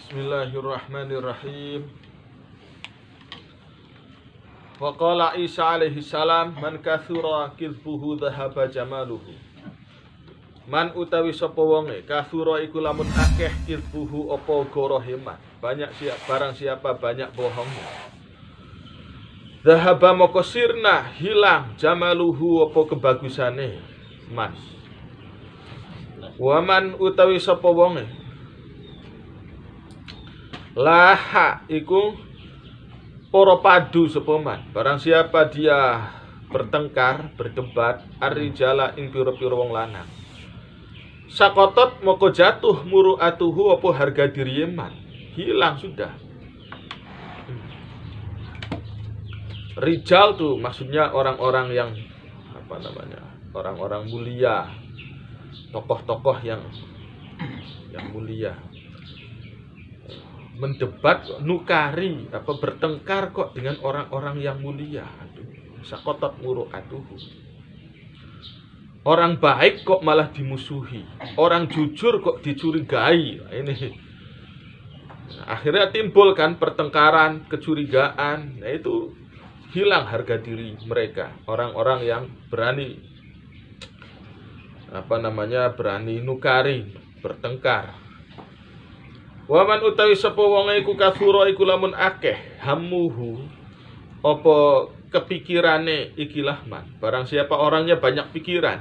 Bismillahirrahmanirrahim. Wa qala Isa alaihi salam, man kathura kizbuhu dhahaba jamaluhu. Man utawi sapa wonge kathura iku lamun akeh kizbuhu apa goroheman. Banyak barang siapa banyak bohongnya. Dhahaba moko sirna hilang jamaluhu apa kebagusane man. Wa man utawi sapa wonge laha iku para padu sapa man. Barang siapa dia bertengkar, berdebat arrijala ing pira-pira wong lanang. Sakotot moko jatuh muru'atuhu apa harga diri man. Hilang sudah. Rijal tuh maksudnya orang-orang yang orang-orang mulia, tokoh-tokoh yang mulia. Mendebat nukari bertengkar kok dengan orang-orang yang mulia. Aduh, sakotot muru'atuhu. Orang baik kok malah dimusuhi, orang jujur kok dicurigai. Ini akhirnya timbul kan pertengkaran, kecurigaan. Nah itu hilang harga diri mereka. Orang-orang yang berani berani nukari, bertengkar. Waman utawi sapa wong iku kathura iku lamun akeh hamuhu apa kepikirane ikilah man. Barang siapa orangnya banyak pikiran.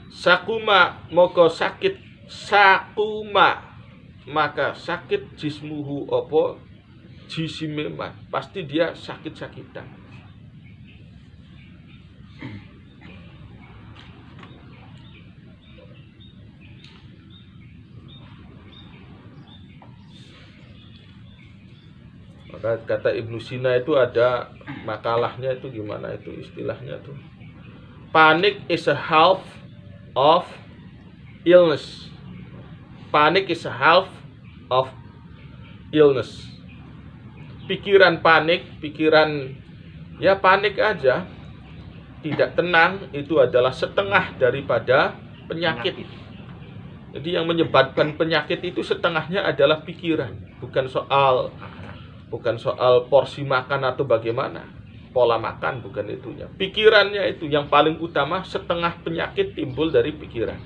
Sakuma moko sakit sakuma maka sakit jismuhu apa jisime man. Pasti dia sakit-sakitan. Kata Ibnu Sina itu ada makalahnya itu gimana itu istilahnya tuh. Panic is a half of illness. Panic is a half of illness. Pikiran panik, pikiran ya panik aja, tidak tenang itu adalah setengah daripada penyakit. Jadi yang menyebabkan penyakit itu setengahnya adalah pikiran, bukan soal porsi makan atau bagaimana, pola makan bukan itunya. Pikirannya itu yang paling utama, setengah penyakit timbul dari pikiran.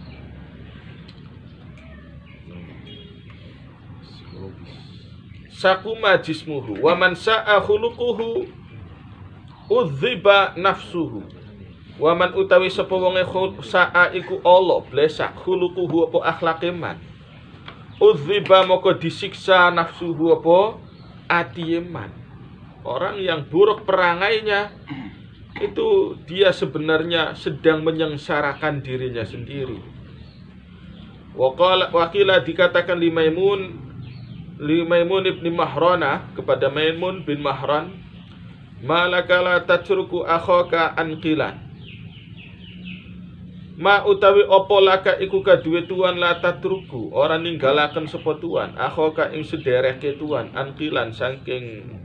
Sakuma jismuhu wa man sa'a khuluquhu udziba nafsuhu. Wa man utawi sapa wonge sa'a iku Allah blesak khuluquhu apa akhlake man. Udziba moko disiksa nafsuhu apa atiyeman. Orang yang buruk perangainya itu dia sebenarnya sedang menyengsarakan dirinya sendiri. Wakila dikatakan li Maimun ibn Mahrana kepada Maimun bin Mahran, malaka la tatruku akhaka anqilan. Ma utawi opo laka iku kaduwe tuan la tatruku ora ninggalaken sapa tuan akhaka ing sedereke tuan anqilan saking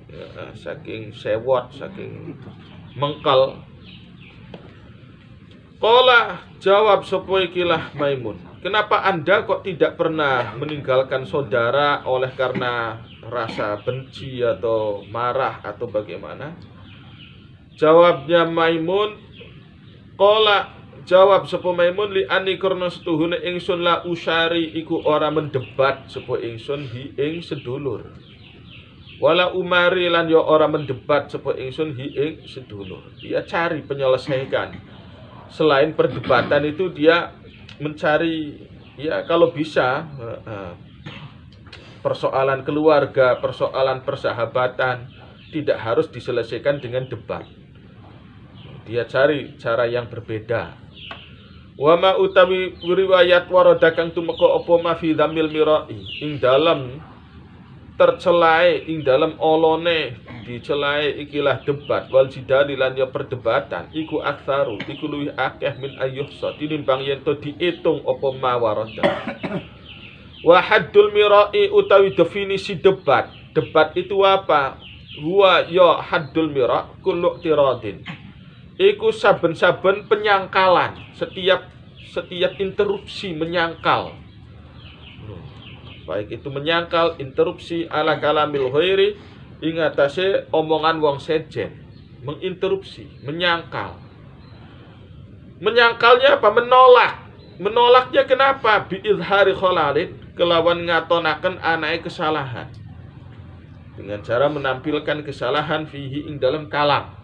sewot, saking mengkal. Qala jawab sapa ikilah Maimun, kenapa Anda kok tidak pernah meninggalkan saudara oleh karena rasa benci atau marah atau bagaimana? Jawabnya Maimun, qala jawab sapa Maimun li ani karna setuhune ingsun la usari iku ora mendebat sapa ingsun hi ing sedulur. Wala umari lan yo ora mendebat sapa ingsun hi ing sedulur. Dia cari penyelesaian. Selain perdebatan itu dia mencari ya kalau bisa persoalan keluarga, persoalan persahabatan tidak harus diselesaikan dengan debat. Dia cari cara yang berbeda. Wa ma utawi riwayat warada kang tumeka apa ma fi dzamil mirai ing dalam tercelae ing dalam olone dicelae ikilah debat wal jidali lan ya perdebatan iku aktsaru iku luwih akeh min ayyuhsa tinimbang yen to diitung apa ma warada. Wa haddul mirai utawi definisi debat itu apa? Huwa ya haddul mira kullu tiradin. Iku saben-saben penyangkalan, setiap interupsi menyangkal Baik itu menyangkal, interupsi ala kalamil ghairi ing atase omongan wong sejen. Menginterupsi, menyangkal. Menyangkalnya apa? Menolak. Menolaknya kenapa? Bi izhari khalalin, kelawan ngatonaken anake kesalahan. Dengan cara menampilkan kesalahan fihi ing dalam kalam.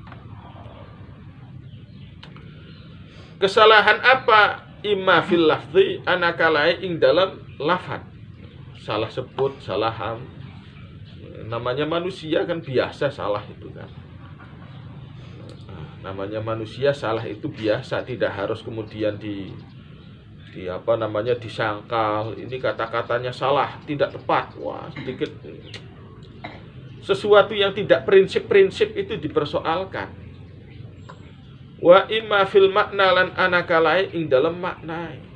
Kesalahan apa? Imma fil lafzi anakalai ing dalam lafad. Salah sebut, salah namanya manusia kan biasa salah itu kan. Namanya manusia salah itu biasa, tidak harus kemudian disangkal. Ini kata-katanya salah, tidak tepat. Wah, sedikit sesuatu yang tidak prinsip-prinsip itu dipersoalkan. Wa imma fil makna lan anakalai ing dalam maknai.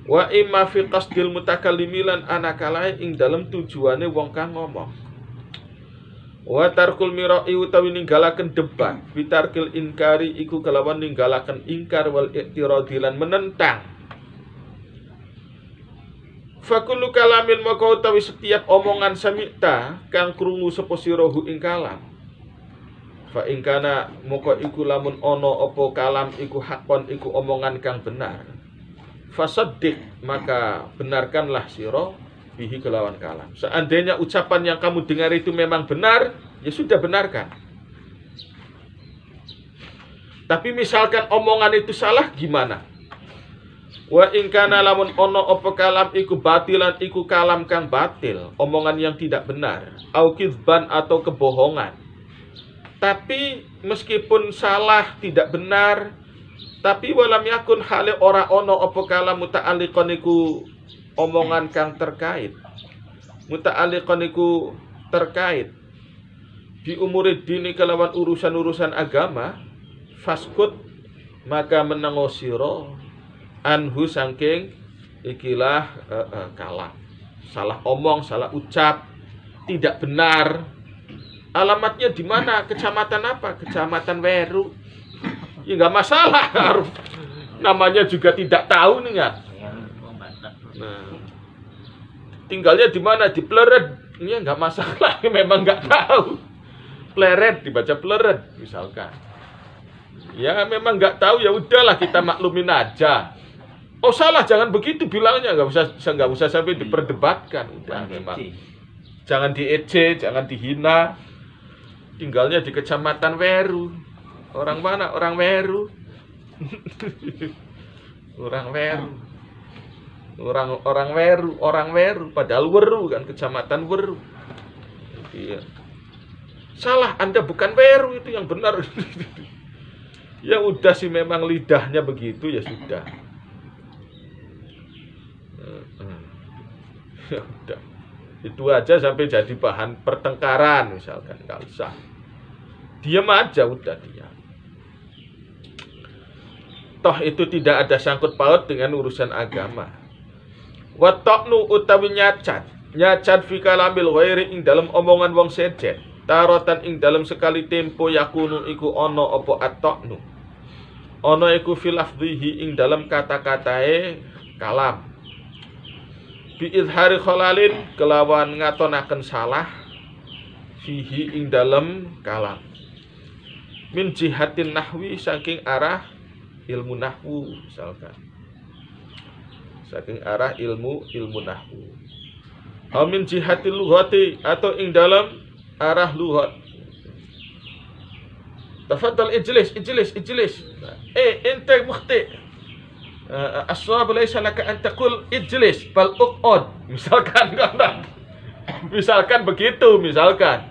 Wa imma fi qasdil mutakallimi lan anakalai ing dalam tujuane wong kang ngomong. Wa tarkul mirai utawi ninggalaken debat, bitarkil inkari iku kelawan ninggalaken ingkar wal i'tiradi lan menentang. Fa kullu kalamin maka utawi setiap omongan samita kang krungu sapa sirahu ing kalam. Fa ing kana maka iku lamun ana apa kalam iku hakon iku omongan kang benar. Fasaddiq maka benarkanlah sira bihi kelawan kalam. Seandainya ucapan yang kamu dengar itu memang benar, ya sudah benarkan. Tapi misalkan omongan itu salah, gimana? Wa in kana lamun ono apa kalam iku batilan iku kalam kang batil, omongan yang tidak benar, au kizban atau kebohongan. Tapi meskipun salah, tidak benar, tapi walam yakun hale ora ono apa kalam muta'alliqan iku omongan kang terkait. Muta'alliqan iku terkait bi umurid dini kelawan urusan-urusan agama, faskut maka menengo sira anhu saking ikilah kalam. Salah omong, salah ucap, tidak benar. Alamatnya di mana? Kecamatan apa? Kecamatan Weru. Ya nggak masalah. Namanya juga tidak tahu nih kan. Nah, tinggalnya di mana? Di Pleret. Ya nggak masalah. Memang nggak tahu. Pleret dibaca Pleret misalkan. Ya memang nggak tahu, ya udahlah kita maklumin aja. Oh salah, jangan begitu bilangnya, nggak usah sampai diperdebatkan. Udah memang. Jangan diejek, jangan dihina. Tinggalnya di kecamatan Weru. Orang mana? Orang Weru. Orang Weru. Orang Weru. Padahal Weru kan, kecamatan Weru. Iya. Salah, Anda bukan Weru, itu yang benar. Ya udah sih, memang lidahnya begitu, ya sudah. Ya udah. Itu aja sampai jadi bahan pertengkaran misalkan, nggak usah. Diam aja, udah diam. Toh itu tidak ada sangkut paut dengan urusan agama. Wa taqnu utawi nyacat fi kalamil ghairi ing dalam omongan wong sejen. Tarotan ing dalam sekali tempo yakunu iku ono apa at-taqnu. Ono iku fil lafdhihi ing dalam kata-katae kalam. Bi izhari khalalin kelawan ngatonaken salah fihi ing dalam kalam. Min jihatin nahwi saking arah ilmu nahwu misalkan. Saking arah ilmu nahwu. Au min jihatil lughati atau ing dalam arah lughat. Tafadhal ijlis. Ente mukhti. As-shawab laysa laka an taqul ijlis bal uqud. Misalkan kan. Misalkan begitu, misalkan.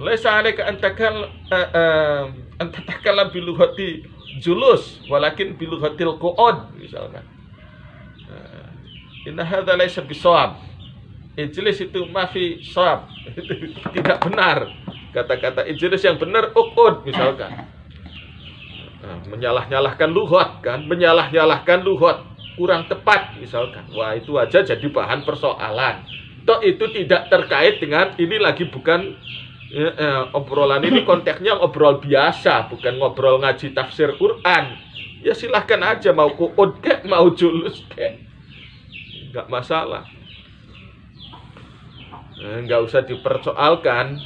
Laysa alayka an tatakallam bi lughati julus walakin bi lughatil qu'ud misalkan. Inna hadza laysa bisawab. Ijlis itu mafi shawab. Tidak benar. Kata-kata ijlis yang benar uqud misalkan. Menyalah-nyalahkan lughat kan, menyalah-nyalahkan lughat kurang tepat misalkan. Wah, itu aja jadi bahan persoalan. Toh itu tidak terkait dengan ini, lagi bukan obrolan ini konteksnya ngobrol biasa, bukan ngobrol ngaji tafsir Quran. Ya silahkan aja, mau qu'ud kek, mau julus kek. nggak masalah. Nggak usah dipersoalkan.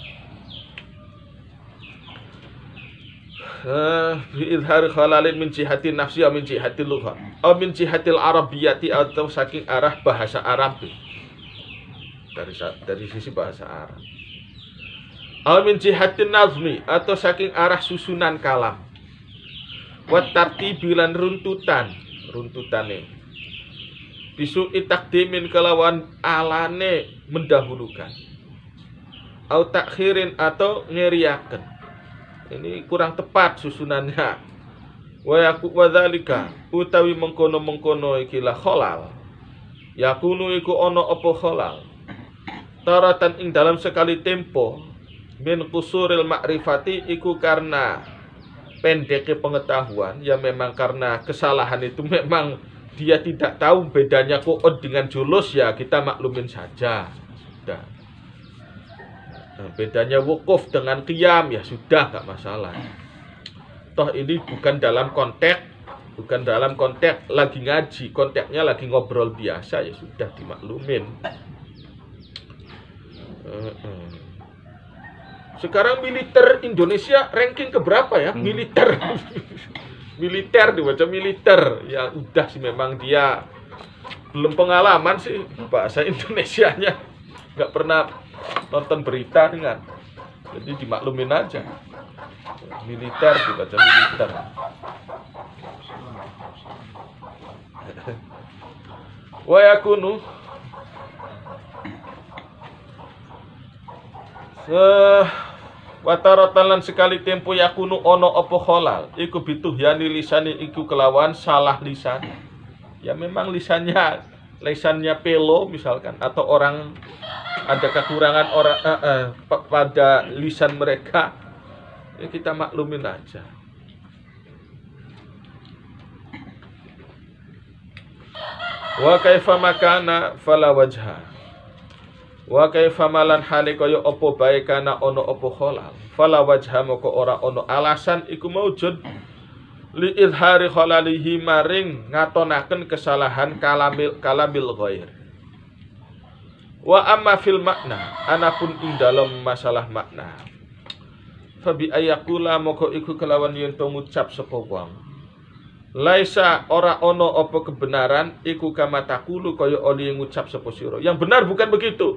Bi'idhari khalalin min jihatin nafsi atau min jihatil lugha atau min jihatil arabiyyati, atau saking arah bahasa Arab, dari sisi bahasa Arab, atau min jihatin nazmi, atau saking arah susunan kalam, wa tartibilan runtutane, bisu itakdimin kelawan alane mendahulukan, au takhirin atau ngeriaken, ini kurang tepat susunannya. Wa yakub wadzalika, utawi mengkono ikilah kholal, yakunu iku ono opo kholal, taratan ing dalam sekali tempo, min kusuril ma'rifati, iku karena pendeknya pengetahuan, ya memang karena kesalahan itu memang dia tidak tahu bedanya qu'ud dengan julus, ya kita maklumin saja, sudah. Bedanya wukuf dengan qiyam, ya sudah, nggak masalah. Toh ini bukan dalam konteks lagi ngaji, konteksnya lagi ngobrol biasa, ya sudah dimaklumin. Sekarang militer Indonesia ranking keberapa ya? Militer dibaca militer, ya udah sih, memang dia belum pengalaman sih bahasa Indonesianya, nggak pernah nonton berita dengan, jadi dimaklumin aja. Militer dibaca militer. Wa yakunu wataratan lan sekali tempo yakunu ono opo kholal, iku bituhyani lisani, iku kelawan salah lisan. Ya memang lisannya pelo misalkan, atau orang ada kekurangan pada lisan mereka, ya kita maklumin aja. Wa kaifa makana fala wajha, wa kaifa malan hale kaya apa bae kana ono apa kholal, fala wajha moko ora ono alasan iku maujud li izhari kholalihi, maring ngatonaken kesalahan kalamil ghair. Wa amma fil makna, anapun ing dalam masalah makna, fa bi ayakula moko iku kelawan yen to ngucap sapa wong, laisa ora ono apa kebenaran, iku kama takulu kaya oli ngucap sapa sira. Yang benar bukan begitu.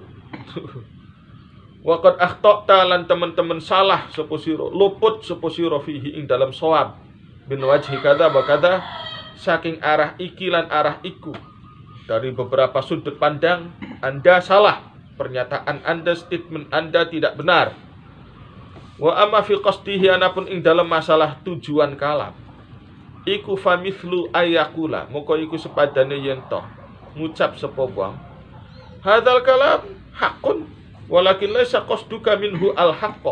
Wa qad akhta'ta, lan teman-teman salah sapa sira, luput sapa sira fihi ing dalam shawab, bin wajhi kada wa kada, saking arah iki lan arah iku, dari beberapa sudut pandang Anda salah, pernyataan Anda, statement Anda tidak benar. Wa amma fi qasdihi, anapun ing dalam masalah tujuan kalam, iku famithlu ayakula, moko iku sepadane yen to ngucap sapa wong, hadzal kalam haqqun walakin laysa qasduka minhu al haqq.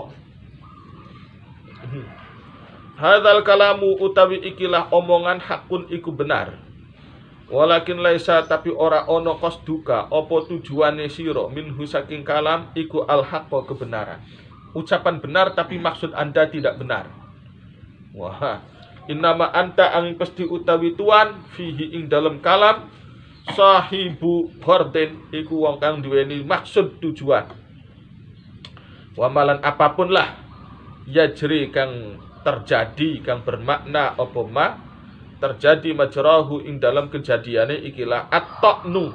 Hadzal kalamu, utawi ikilah omongan, hakun iku benar, walakin laisa, tapi ora ono qasduka apa tujuane sira, minhu saking kalam, iku al haqqa, kebenaran. Ucapan benar tapi maksud Anda tidak benar. Wah, innama anta angin pasti utawi tuan, fihi ing dalam kalam, sahibu ghardin, iku wong kang duweni maksud tujuan. Wamalan apapun lah, yajri kang terjadi, kang bermakna apa ma terjadi, majrahu ing dalam kejadiane ikilah at-ta'nu.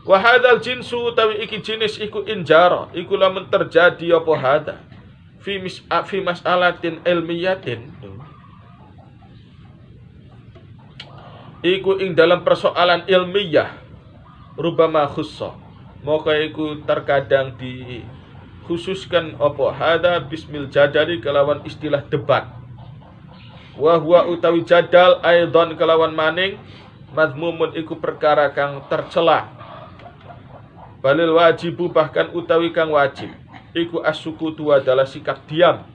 Wa hadzal jinsu, tawi iki jenis iku injara, iku lamun terjadi apa hada fi mas'alatin ilmiyatin, iku ing dalam persoalan ilmiah, rubama khussa, maka iku terkadang dikhususkan apa hada bismil jadali, kelawan istilah debat. Wa huwa utawi jadal aidan kelawan maning, mazmumun iku perkara kang tercela. Balil wajibu, bahkan utawi kang wajib, iku as-sukutu adalah sikap diam,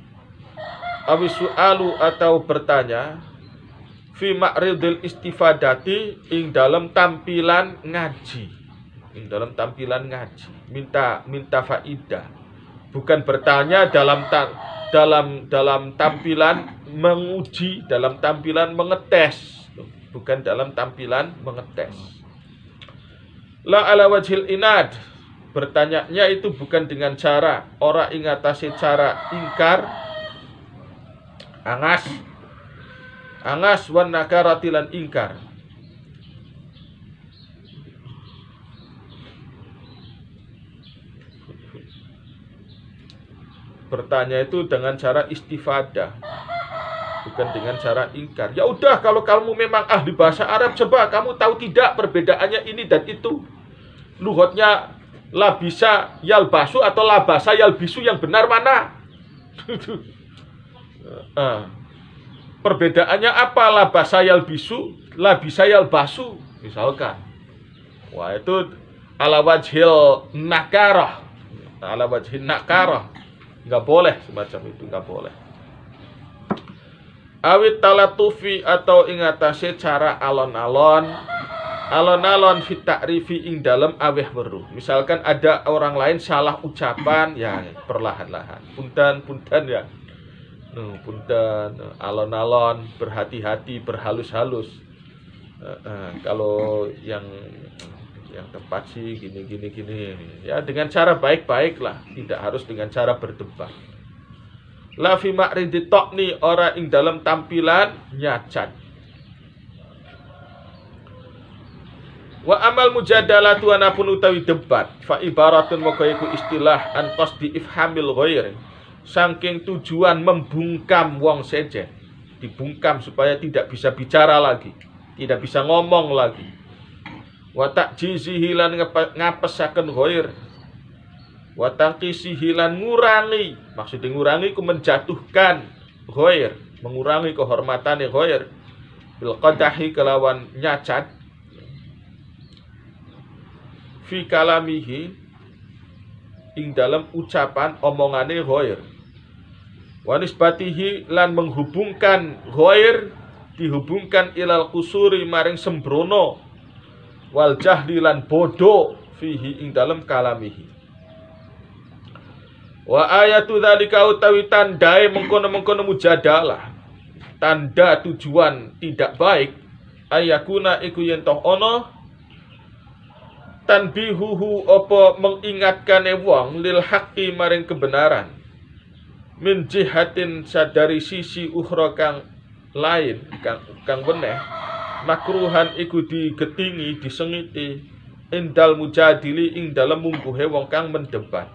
awi su'alu atau bertanya, fi ma'ridil istifadati, ing dalam tampilan ngaji, minta faidah, bukan bertanya dalam tampilan menguji, dalam tampilan mengetes, bukan dalam tampilan mengetes. La ala wajhil inad, bertanyanya itu bukan dengan cara ora ingatasi cara ingkar, angas wan nakaratilan ingkar. Bertanya itu dengan cara istifadah, bukan dengan cara ingkar. Ya udah, kalau kamu memang ahli bahasa Arab, coba kamu tahu tidak perbedaannya ini dan itu. Lugatnya labisa yalbasu atau labasa yalbisu, yang benar mana? Perbedaannya apa? Labasa yalbisu, labisa yalbasu, misalkan. Wah, itu ala wajhil nakarah, ala wajhil nakarah. Nggak boleh semacam itu, nggak boleh. Awit talatufi, atau ingatase cara alon-alon fit ta'rifi ing dalem aweh weruh. Misalkan ada orang lain salah ucapan, ya perlahan-lahan. Punten ya. Punten, alon-alon, berhati-hati, berhalus-halus. Kalau yang tepat sih gini. Ya dengan cara baik-baik lah, tidak harus dengan cara berdebat. La fi ma'ridi tokni, ora ing dalam tampilan nyacat. Wa amal mujadalatu anapun utawi debat, fa ibaratun maka iku istilah an qasdi ifhamil ghairi, saking tujuan membungkam wong sejen, dibungkam supaya tidak bisa bicara lagi, tidak bisa ngomong lagi. Wa ta'jizihi lan ngapesaken ghair, wa taqisihi lan ngurangi, maksudnya ngurangi ku menjatuhkan ghair, mengurangi kehormatane ghair, bil qadahi kelawan nyacat, fi kalamihi ing dalam ucapan omongane ghair, wa nisbatihi lan menghubungkan ghair, dihubungkan ilal kusuri maring sembrono, wal jahli lan bodoh fihi ing dalam kalamihi. Wa ayatu dzalika utawi tandae mengkono-mengkono mujadalah, tanda tujuan tidak baik, ayakuna iku yen toh ana tanbihuhu, apa mengingatkane wong lil haqqi maring kebenaran, min jihatin sadari sisi ukhra kang lain, kang weneh, makruhan iku digetingi, disengiti, indal mujadili ing dalam mungguhe wong kang mendebat.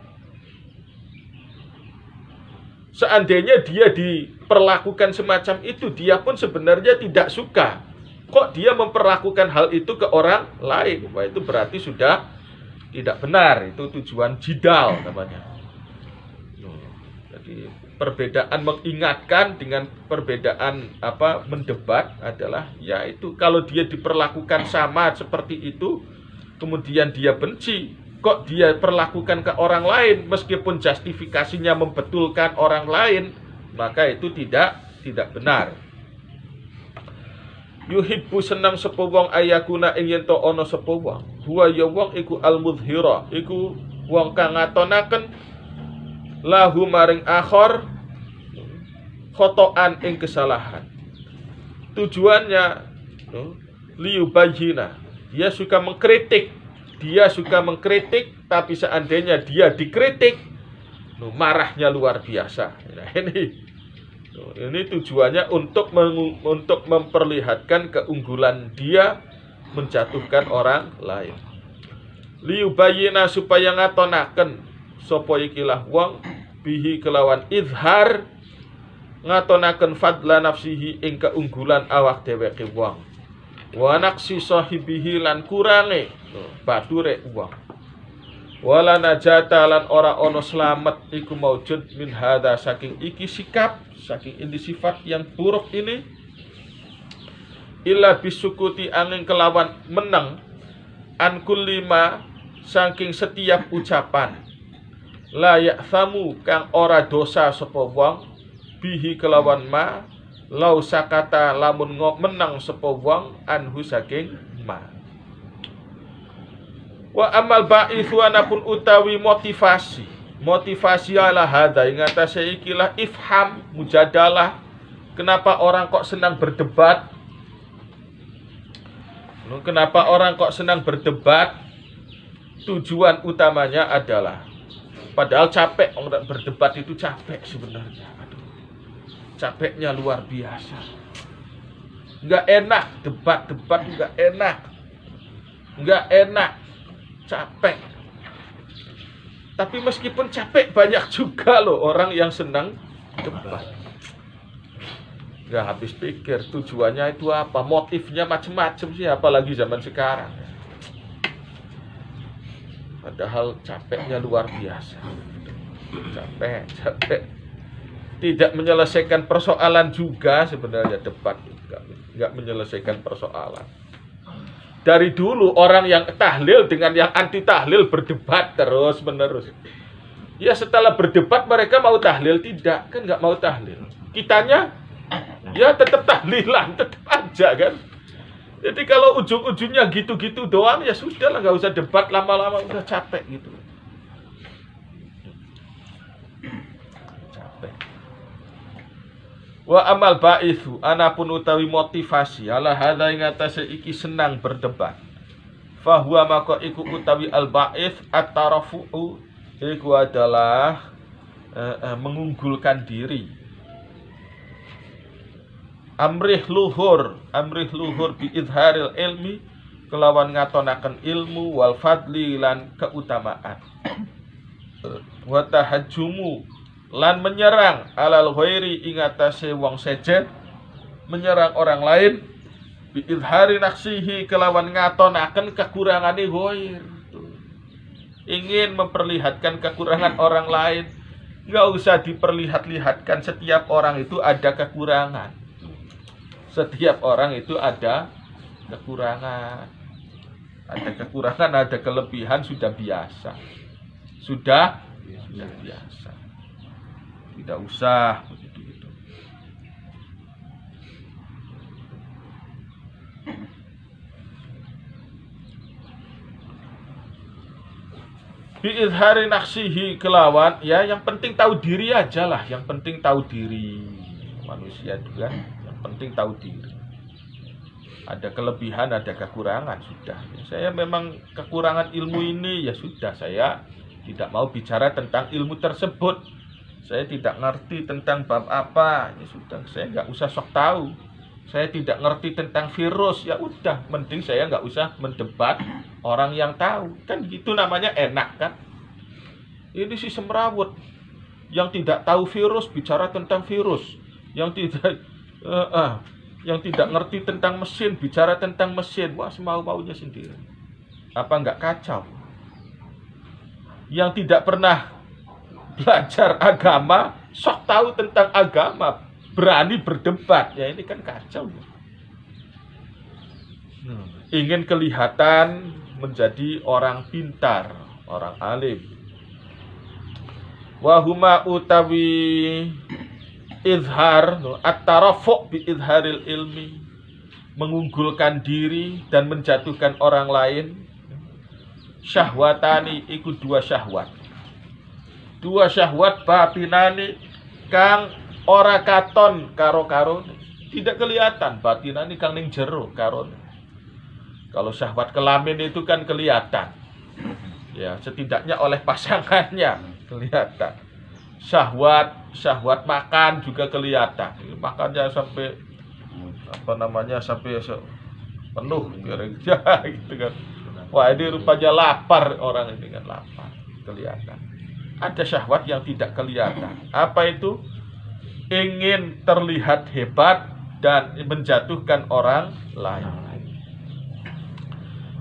Seandainya dia diperlakukan semacam itu, dia pun sebenarnya tidak suka. Kok dia memperlakukan hal itu ke orang lain? Wah, itu berarti sudah tidak benar. Itu tujuan jidal namanya. Jadi perbedaan mengingatkan dengan perbedaan mendebat adalah, yaitu kalau dia diperlakukan sama seperti itu, kemudian dia benci, kok dia perlakukan ke orang lain meskipun justifikasinya membetulkan orang lain, maka itu tidak benar. Yuhibbu senang sapa wong ayakuna ing yen to ana sapa wong, huwa ya wong iku al-mudhira, iku wong kang ngatonaken lahu maring akhor khotoan ing kesalahan. Tujuannya liyubayyina, dia suka mengkritik, tapi seandainya dia dikritik, marahnya luar biasa. Nah, ini tujuannya untuk memperlihatkan keunggulan dia, menjatuhkan orang lain. Liyubayyina, supaya ngatonaken sapa ikilah wong bihi kelawan izhar, ngatonaken fadla nafsihi ing keunggulan awak dheweke wong, wa naqsi sahibihi lan kurange bature wong, wala najata lan ora ono slamet iku maujud min hadza, saking iki sikap, saking ini sifat yang buruk ini, illa bisukuti angin kelawan meneng, an kullima saking setiap ucapan, la ya'thamu kang ora dosa sapa wong, bihi kelawan ma, lau sakata lamun menang sapa wong, anhu saking ma. Wa amal ba'ithu anapun utawi motivasi ala hadza ing atase ikilah ifham mujadalah. Kenapa orang kok senang berdebat? Kenapa orang kok senang berdebat? tujuan utamanya adalah, padahal capek, orang berdebat itu capek sebenarnya. Aduh, capeknya luar biasa. Nggak enak, debat nggak enak, capek. Tapi meskipun capek, banyak juga loh orang yang senang debat. Nggak habis pikir tujuannya itu apa, motifnya macam-macam sih, apalagi zaman sekarang. Padahal capeknya luar biasa. Capek. Tidak menyelesaikan persoalan juga sebenarnya debat. Nggak menyelesaikan persoalan. Dari dulu orang yang tahlil dengan yang anti tahlil berdebat terus menerus. Ya setelah berdebat mereka mau tahlil, tidak, kan nggak mau tahlil. Kitanya ya tetap tahlilan, tetap aja kan. Jadi kalau ujung-ujungnya gitu-gitu doang, ya sudah lah, nggak usah debat lama-lama, udah capek gitu. Capek. Wa amal ba'ithu, anapun utawi motivasi, ala hadha ing atase iki senang berdebat. Fahuwa maka iku utawi al ba'ith at-tarafu'u, iku adalah mengunggulkan diri. Amrih luhur bi idharil ilmi, kelawan ngatonaken ilmu, wal fadli lan keutamaan. Wa tahajjumu lan menyerang alal ghairi ing atase wong sejen, menyerang orang lain, bi idhari nafsihi, kelawan ngatonaken kekurangane ghair. Ingin memperlihatkan kekurangan orang lain, nggak usah diperlihat-lihatkan. Setiap orang itu ada kekurangan. Setiap orang itu ada kekurangan. Ada kekurangan, ada kelebihan, sudah biasa. Sudah biasa. Tidak usah begitu. Bi'idhari nafsihi, kelawan, ya yang penting tahu diri aja lah. Yang penting tahu diri. Manusia juga penting tahu diri. Ada kelebihan, ada kekurangan, sudah. Saya memang kekurangan ilmu ini, ya sudah, saya tidak mau bicara tentang ilmu tersebut. Saya tidak ngerti tentang bab apa, ya sudah, saya nggak usah sok tahu. Saya tidak ngerti tentang virus, ya udah, mending saya nggak usah mendebat orang yang tahu. Kan gitu namanya enak kan? Ini si semrawut yang tidak tahu virus bicara tentang virus, yang tidak ngerti tentang mesin bicara tentang mesin. Wah, semau-maunya sendiri. Apa enggak kacau? Yang tidak pernah belajar agama sok tahu tentang agama, berani berdebat, ya ini kan kacau. Ingin kelihatan menjadi orang pintar, orang alim. Wahuma utawi izhar at-tarafu' bi idharil ilmi, mengunggulkan diri dan menjatuhkan orang lain. Syahwatani, iku dua syahwat. Dua syahwat batinani kang ora katon karo tidak kelihatan. Batinani kang ning jero karone. Kalau syahwat kelamin itu kan kelihatan. Ya, setidaknya oleh pasangannya kelihatan. Syahwat makan juga kelihatan. Makannya sampai sampai penuh kira-kira gitu kan. Wah, ini rupanya lapar orang ini kan, lapar, kelihatan. Ada syahwat yang tidak kelihatan. Apa itu? Ingin terlihat hebat dan menjatuhkan orang lain.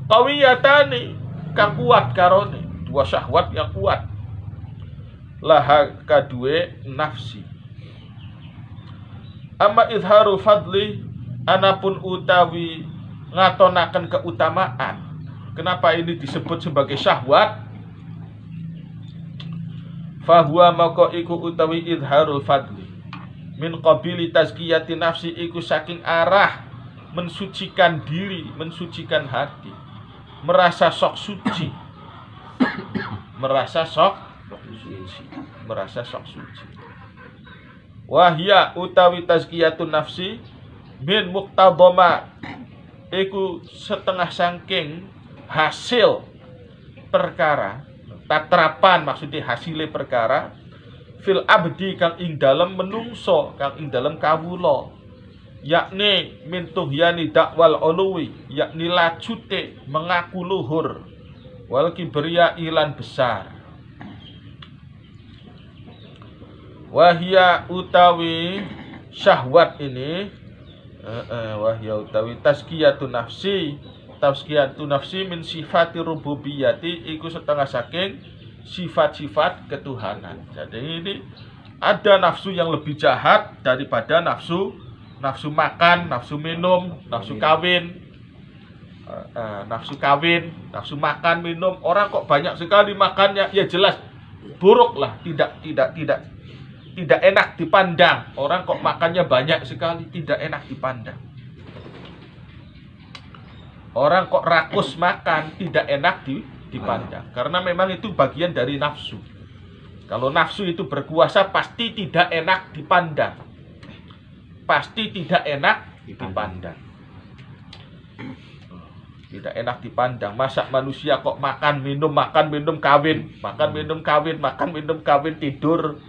Qawiyatani kang kuat karone, dua syahwat yang kuat. Laha kadue nafsi. Amma izharul fadli, anapun utawi ngatonaken keutamaan. Kenapa ini disebut sebagai syahwat? Fahuwa maka iku utawi izharul fadli min qabili tazkiyati nafsi, iku saking arah mensucikan diri, mensucikan hati, merasa sok suci. Merasa sok suci. Wahya utawi tazkiyatun nafsi min muqtadama, iku setengah sangking hasil perkara, tatrapan maksudnya hasilnya perkara, fil abdi kang ing dalem menungso, kang ing dalem kawula, yakni min tuhyani dakwal uluwi, yakni lajute mengaku luhur, wal kibriya ilan besar. Wahya utawi syahwat ini, wahya utawi tazkiyatun nafsi min sifati rububiyati, iku setengah saking sifat-sifat ketuhanan. Jadi ini ada nafsu yang lebih jahat daripada nafsu makan, nafsu minum, nafsu kawin. Nafsu makan, minum. Orang kok banyak sekali makannya, ya jelas buruk lah, tidak enak dipandang. Orang kok makannya banyak sekali, tidak enak dipandang. Orang kok rakus makan, tidak enak dipandang. Karena memang itu bagian dari nafsu. Kalau nafsu itu berkuasa, pasti tidak enak dipandang. Pasti tidak enak dipandang. Tidak enak dipandang. Masa manusia kok makan, minum, kawin. Makan, minum, kawin, tidur.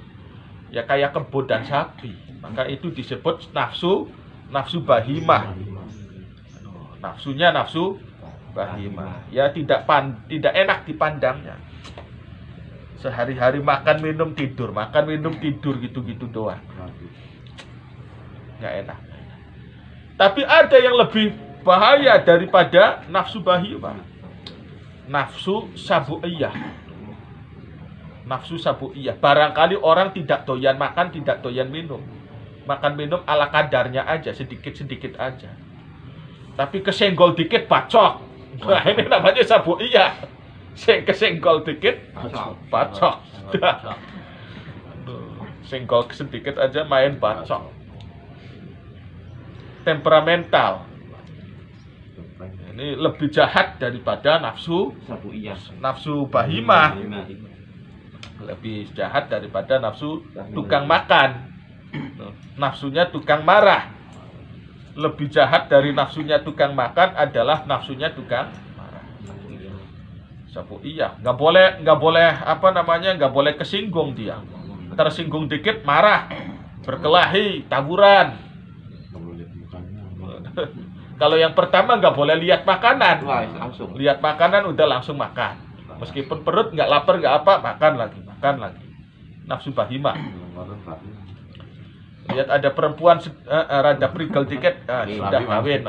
Ya kayak kebun dan sapi. Maka itu disebut nafsu bahimah. Nafsunya nafsu bahimah. Ya tidak enak dipandangnya. Sehari-hari makan, minum, tidur gitu-gitu doang. Nggak enak. Tapi ada yang lebih bahaya daripada nafsu bahimah. Nafsu sabu'iyah. Nafsu sabu'iyah. Barangkali orang tidak doyan makan, tidak doyan minum. Makan minum ala kadarnya aja, sedikit-sedikit aja. Tapi kesenggol dikit bacok. Nah, ini namanya sabu'iyah. Kesenggol dikit bacok. Senggol sedikit aja main bacok. Temperamental. Ini lebih jahat daripada nafsu bahimah. Lebih jahat daripada nafsu tukang makan. Nafsunya tukang marah. Lebih jahat dari nafsunya tukang makan adalah nafsunya tukang marah. Sabu'iyah. Nggak boleh nggak boleh kesinggung dia. Tersinggung dikit marah, berkelahi, taburan. Kalau yang pertama nggak boleh lihat makanan. Lihat makanan udah langsung makan. Meskipun perut nggak lapar nggak apa, makan lagi. Nafsu bahimah. Lihat ada perempuan rada prigel dikit, sudah kawin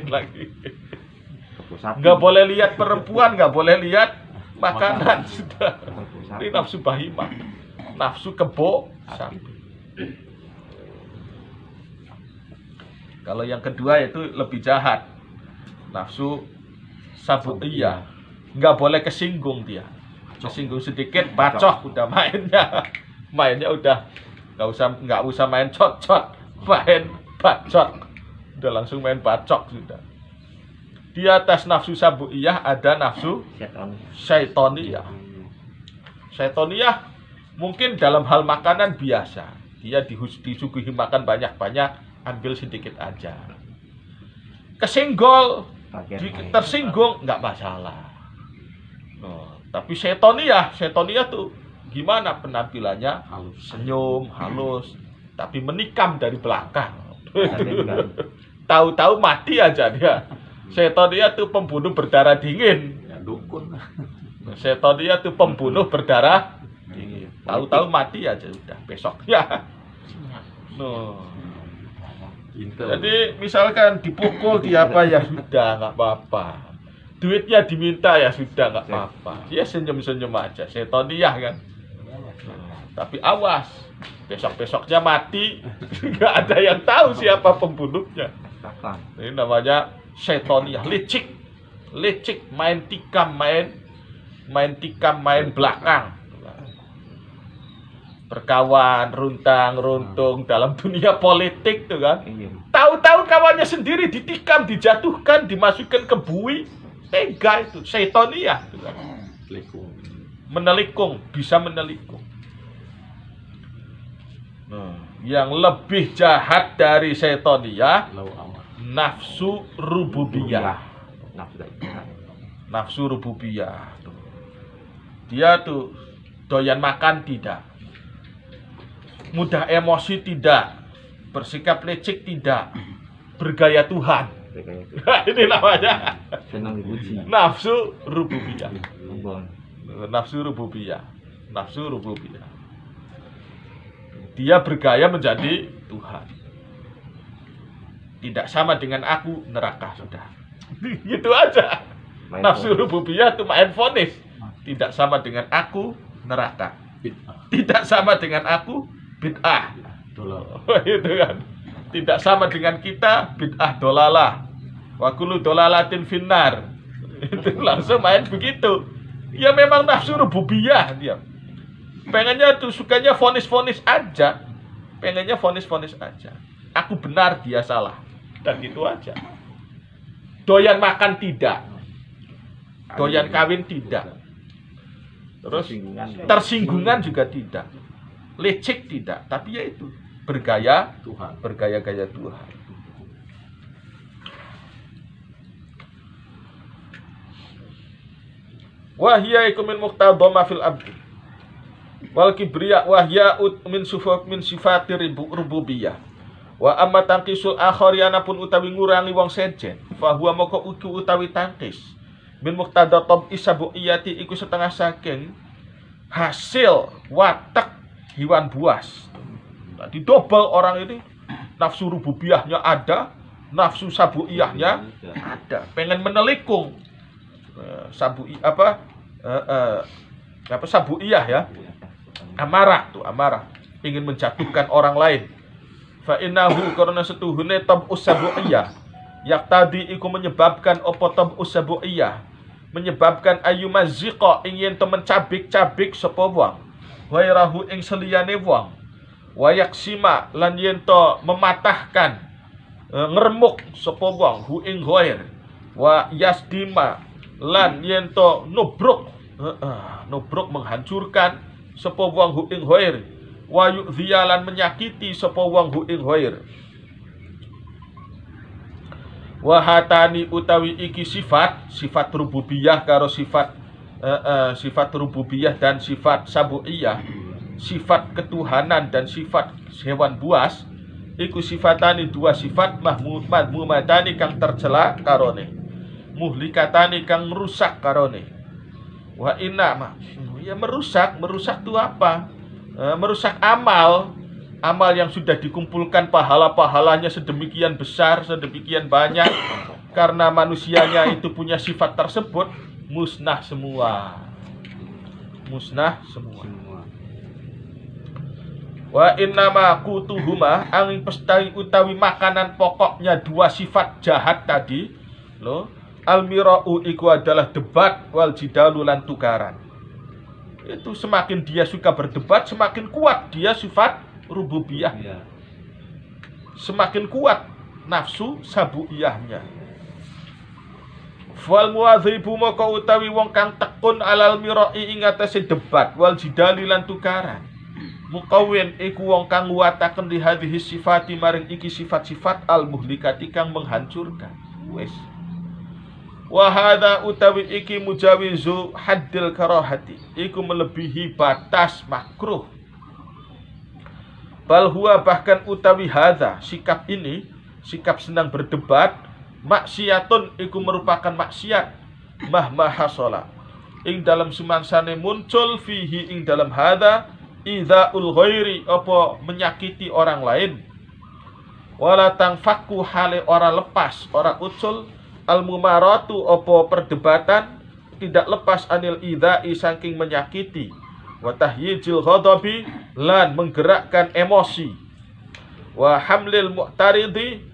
lagi. Nggak boleh lihat perempuan, nggak boleh lihat makanan, sudah. Ini nafsu bahimah, nafsu kebo sapi. Kalau yang kedua itu lebih jahat, nafsu sabu'iyah. Nggak boleh kesinggung dia. Kesinggung sedikit, bacok udah mainnya udah nggak usah main cot-cot, main bacok, udah langsung main bacok sudah. Di atas nafsu sabu'iyah ada nafsu syaitoniyah. Syaitoniyah mungkin dalam hal makanan biasa, dia disuguhi makan banyak-banyak, ambil sedikit aja. Kesenggol, tersinggung nggak masalah. Tapi syaitoniyah tuh gimana penampilannya? Senyum, halus, tapi menikam dari belakang. Tahu-tahu mati aja dia. Syaitoniyah tuh pembunuh berdarah dingin. Syaitoniyah tuh pembunuh berdarah dingin. Tahu-tahu mati aja udah besoknya. Jadi misalkan dipukul dia apa ya sudah nggak apa-apa. Duitnya diminta ya sudah nggak apa-apa. Dia senyum-senyum aja. Syaitoniyah kan. Tapi awas, besok-besoknya mati, nggak ada yang tahu siapa pembunuhnya. Ini namanya syaitoniyah, licik, main tikam, main belakang. Berkawan, runtang-runtung dalam dunia politik tuh kan. Tahu-tahu kawannya sendiri ditikam, dijatuhkan, dimasukkan ke bui. Tega itu, syaitoniyah tuh kan. Menelikung, bisa menelikung. Yang lebih jahat dari syaitoniyah, nafsu rububiyah. Nafsu rububiyah tuh. Dia tuh doyan makan tidak, mudah emosi tidak, bersikap licik tidak, bergaya Tuhan. Ini namanya senang dipuji. nafsu rububiyah. Nafsu rububiyah. Nafsu rububiyah. Dia bergaya menjadi Tuhan. Tidak sama dengan aku, neraka sudah. Gitu aja. Nafsu rububiyah itu main vonis. Tidak sama dengan aku, neraka. Tidak sama dengan aku, bid'ah. Itu kan. Tidak sama dengan kita, bid'ah dolalah. Wa kullu dolalatin finnar. Itu langsung main begitu. Ya memang nafsu rububiyah dia. Pengennya tuh sukanya vonis-vonis aja. Pengennya vonis-vonis aja. Aku benar, dia salah. Dan gitu aja. Doyan makan tidak. Doyan kawin tidak. Terus tersinggungan juga tidak. Lecek tidak. Tapi ya itu, bergaya Tuhan, bergaya-gaya Tuhan. Wahya iku min muqtadama fil abdi. Wal kibriya wahya min sifati rububiyah. Wa amma tangkisul akhariana pun utawi ngurangi wong sejen. Fa huwa moko uku utawi tangkis. Min muqtada tab isabuiyati iku setengah saking hasil watak hewan buas. Tadi double orang ini, nafsu rububiyahnya ada, nafsu sabuiyahnya ada. Pengen menelikung sabuiyah ya. Amarah tuh, amarah. Ingin menjatuhkan orang lain. Fa innahu karena setuhune tab'us sabuiyah. Yak tadi iku menyebabkan opo tab'us sabuiyah. Menyebabkan ayumazziqa ingin to mencabik-cabik sapa wong. Wairahu ing seliyane wong. Wayaksima lan yen to mematahkan ngeremuk sapa wong hu ing ghair. Wa yasdima lan yen to nubruk menghancurkan sapa wong hu ing ghair. Wa yu'dhiyalan menyakiti sapa wong hu ing ghair. Wahatani utawi iki sifat rububiyah karo sifat rububiyah dan sifat sabuiyah, sifat ketuhanan dan sifat hewan buas, iku sifatani dua sifat madmumatani kang tercela karone, muhlikatani kang merusak karone. Wa inna ya merusak itu apa? Merusak amal yang sudah dikumpulkan pahala-pahalanya sedemikian besar, sedemikian banyak, karena manusianya itu punya sifat tersebut, musnah semua. Musnah semua. Wa innama kutuhuma angin pestai utawi makanan pokoknya dua sifat jahat tadi, loh, almira'u iku adalah debat wal jidalu lan tukaran. Itu semakin dia suka berdebat, semakin kuat dia sifat rububiyah, semakin kuat nafsu sabuiyahnya. Fal muwadzibu maka utawi wong kang tekun alal mirai ing atase debat wal jidali lan tukaran. Mukawin iku wong kang nguwataken li hadhihi sifati maring iki sifat-sifat al muhlikati kang menghancurkan. Wis. Wa hadza utawi iki mujawizu haddil karahati, iku melebihi batas makruh. Bal huwa bahkan utawi hadza, sikap ini, sikap senang berdebat, maksiatun iku merupakan maksiat mahma hasala. Ing dalam semangsane muncul fihi ing dalam hadza idzaul ghairi apa menyakiti orang lain. Wala tangfaku hale ora lepas, ora ucul al mumaratu apa perdebatan tidak lepas anil idzai saking menyakiti. Wa tahyijil ghadabi lan menggerakkan emosi. Wa hamlil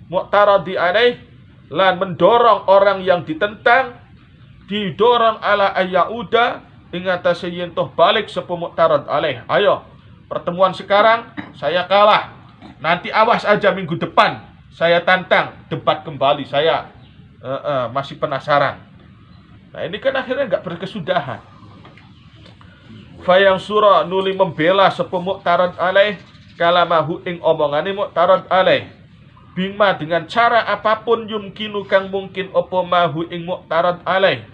mu'taradi alaih lan mendorong orang yang ditentang didorong ala ayyauda ing atase yen toh balik sapa mu'tarad alaih. Ayo, pertemuan sekarang saya kalah. Nanti awas aja minggu depan saya tantang debat kembali. Saya masih penasaran. Nah, ini kan akhirnya enggak berkesudahan. Fayang surah nuli membela sapa mu'tarad alaih kalamahu ing omongane mu'tarad alaih bima dengan cara apapun yumkinu kang mungkin apa mahu ing mu'tarad alaih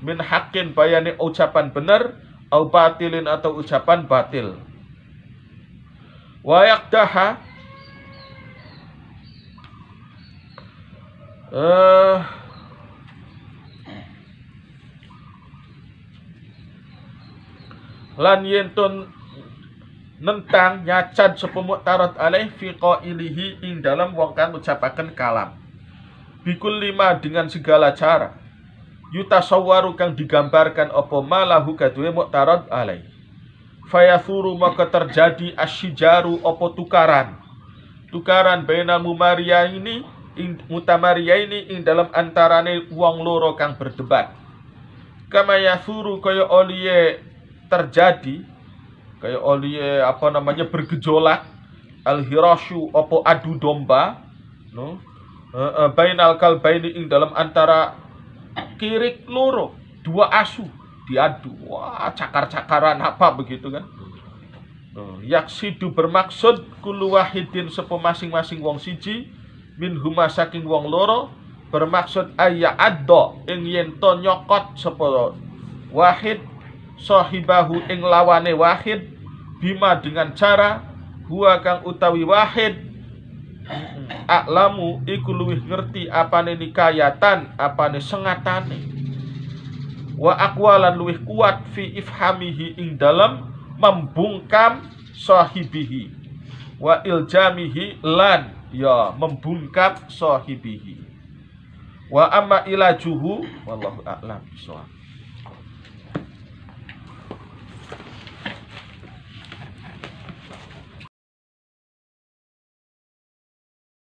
min haqqin bayani ucapan benar au batilin atau ucapan batil. Wa yaqdaha lan yentun nentang nyacan sapa mu'tarad alaih fi qailihi ing dalam wong kang ngucapaken kalam bikul lima dengan segala cara yutasawwaru kang digambarkan apa malahu kaduwe mu'tarad alaih fayathuru maka terjadi asyijaru apa tukaran bainal mumariyaini ing dalam antarane wong loro kang berdebat kama yathuru kaya oliye terjadi kayak oleh bergejolak al-hirasyu opo adu domba no bainal kalbaini ing dalam antara kirik loro dua asu diadu wah cakar-cakaran apa begitu kan yaksidu bermaksud kullu wahidin sepo masing-masing wong siji min huma saking wong loro bermaksud ayya addo ing yen to nyokot sepo wahid sahibahu ing lawane wahid bima dengan cara huwa kang utawi wahid aklamu iku luwih ngerti apane nikayatan apane sengatane wa aqwalan luwih kuat fi ifhamihi ing dalam membungkam sahibihi wa iljamihi lan ya membungkam sahibihi wa amma ilajuhu wallahu a'lam bishawab.